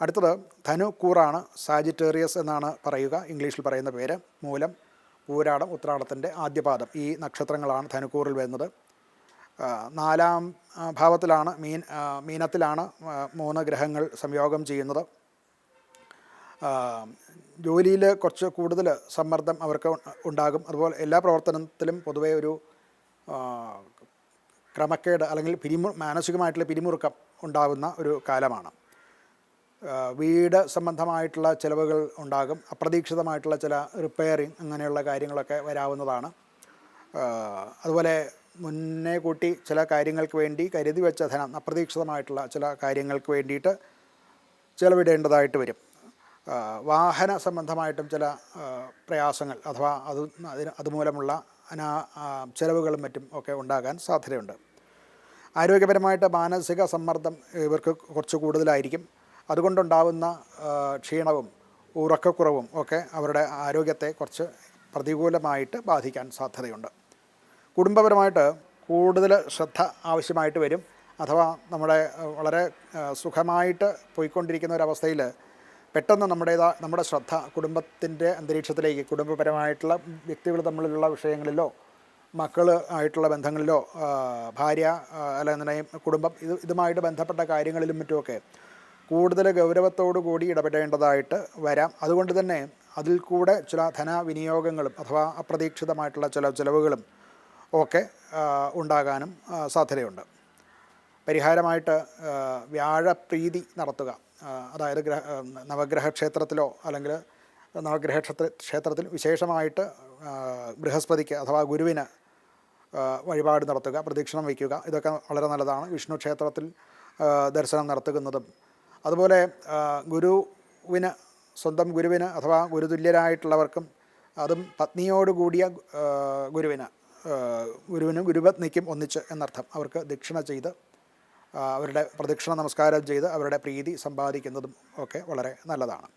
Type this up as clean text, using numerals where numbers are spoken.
അടുത്തത് ധനുക്കൂറാണ്. സാജിറ്റേറിയസ് എന്നാണ് പറയുക, ഇംഗ്ലീഷിൽ പറയുന്ന പേര്. മൂലം, പൂരാടം, ഉത്രാടത്തിൻ്റെ ആദ്യപാദം ഈ നക്ഷത്രങ്ങളാണ് ധനുക്കൂറിൽ വരുന്നത്. 4-ാം ഭാവത്തിലാണ് മീനത്തിലാണ് 3 ഗ്രഹങ്ങൾ സംയോഗം ചെയ്യുന്നത്. ജോലിയിൽ കുറച്ച് കൂടുതൽ സമ്മർദ്ദം അവർക്ക് ഉണ്ടാകും. അതുപോലെ എല്ലാ പ്രവർത്തനത്തിലും പൊതുവേ ഒരു ക്രമക്കേട് അല്ലെങ്കിൽ മാനസികമായിട്ടുള്ള പിരിമുറുക്കം ഉണ്ടാകുന്ന ഒരു കാലമാണ്. വീട് സംബന്ധമായിട്ടുള്ള ചിലവുകൾ ഉണ്ടാകും. അപ്രതീക്ഷിതമായിട്ടുള്ള ചില റിപ്പയറിങ് അങ്ങനെയുള്ള കാര്യങ്ങളൊക്കെ വരാവുന്നതാണ്. അതുപോലെ മുന്നേ കൂട്ടി ചില കാര്യങ്ങൾക്ക് വേണ്ടി കരുതി വെച്ച ധനം അപ്രതീക്ഷിതമായിട്ടുള്ള ചില കാര്യങ്ങൾക്ക് വേണ്ടിയിട്ട് ചിലവിടേണ്ടതായിട്ട് വരും. വാഹന സംബന്ധമായിട്ടും ചില പ്രയാസങ്ങൾ അഥവാ അതുമൂലമുള്ള ചിലവുകളും മറ്റും ഒക്കെ ഉണ്ടാകാൻ സാധ്യതയുണ്ട്. ആരോഗ്യപരമായിട്ട് മാനസിക സമ്മർദ്ദം ഇവർക്ക് കുറച്ച് കൂടുതലായിരിക്കും. അതുകൊണ്ടുണ്ടാകുന്ന ക്ഷീണവും ഉറക്കക്കുറവും ഒക്കെ അവരുടെ ആരോഗ്യത്തെ കുറച്ച് പ്രതികൂലമായിട്ട് ബാധിക്കാൻ സാധ്യതയുണ്ട്. കുടുംബപരമായിട്ട് കൂടുതൽ ശ്രദ്ധ ആവശ്യമായിട്ട് വരും. അഥവാ വളരെ സുഖമായിട്ട് പോയിക്കൊണ്ടിരിക്കുന്ന ഒരവസ്ഥയിൽ പെട്ടെന്ന് നമ്മുടെ ശ്രദ്ധ കുടുംബത്തിൻ്റെ അന്തരീക്ഷത്തിലേക്ക്, കുടുംബപരമായിട്ടുള്ള വ്യക്തികൾ തമ്മിലുള്ള വിഷയങ്ങളിലോ മക്കൾ ആയിട്ടുള്ള ബന്ധങ്ങളിലോ ഭാര്യ അല്ലെങ്കിൽ കുടുംബം ഇതുമായിട്ട് ബന്ധപ്പെട്ട കാര്യങ്ങളിലും മറ്റുമൊക്കെ കൂടുതൽ ഗൗരവത്തോടു കൂടി ഇടപെടേണ്ടതായിട്ട് വരാം. അതുകൊണ്ട് തന്നെ അതിൽ കൂടെ ചില ധനവിനിയോഗങ്ങളും അഥവാ അപ്രതീക്ഷിതമായിട്ടുള്ള ചില ചിലവുകളും ഒക്കെ ഉണ്ടാകാനും സാധ്യതയുണ്ട്. പരിഹാരമായിട്ട് വ്യാഴപ്രീതി നടത്തുക. അതായത് നവഗ്രഹ ക്ഷേത്രത്തിലോ അല്ലെങ്കിൽ നവഗ്രഹ ക്ഷേത്രത്തിൽ വിശേഷമായിട്ട് ബൃഹസ്പതിക്ക് അഥവാ ഗുരുവിന് വഴിപാട് നടത്തുക, പ്രദക്ഷിണം വയ്ക്കുക. ഇതൊക്കെ വളരെ നല്ലതാണ്. വിഷ്ണു ക്ഷേത്രത്തിൽ ദർശനം നടത്തുന്നതും അതുപോലെ സ്വന്തം ഗുരുവിന് അഥവാ ഗുരുതുല്യരായിട്ടുള്ളവർക്കും അതും പത്നിയോടുകൂടിയ ഗുരുവിനും ഗുരുപത്നിക്കും ഒന്നിച്ച് എന്നർത്ഥം അവർക്ക് ദക്ഷിണ ചെയ്ത് അവരുടെ പ്രദക്ഷിണ നമസ്കാരം ചെയ്ത് അവരുടെ പ്രീതി സമ്പാദിക്കുന്നതും ഒക്കെ വളരെ നല്ലതാണ്.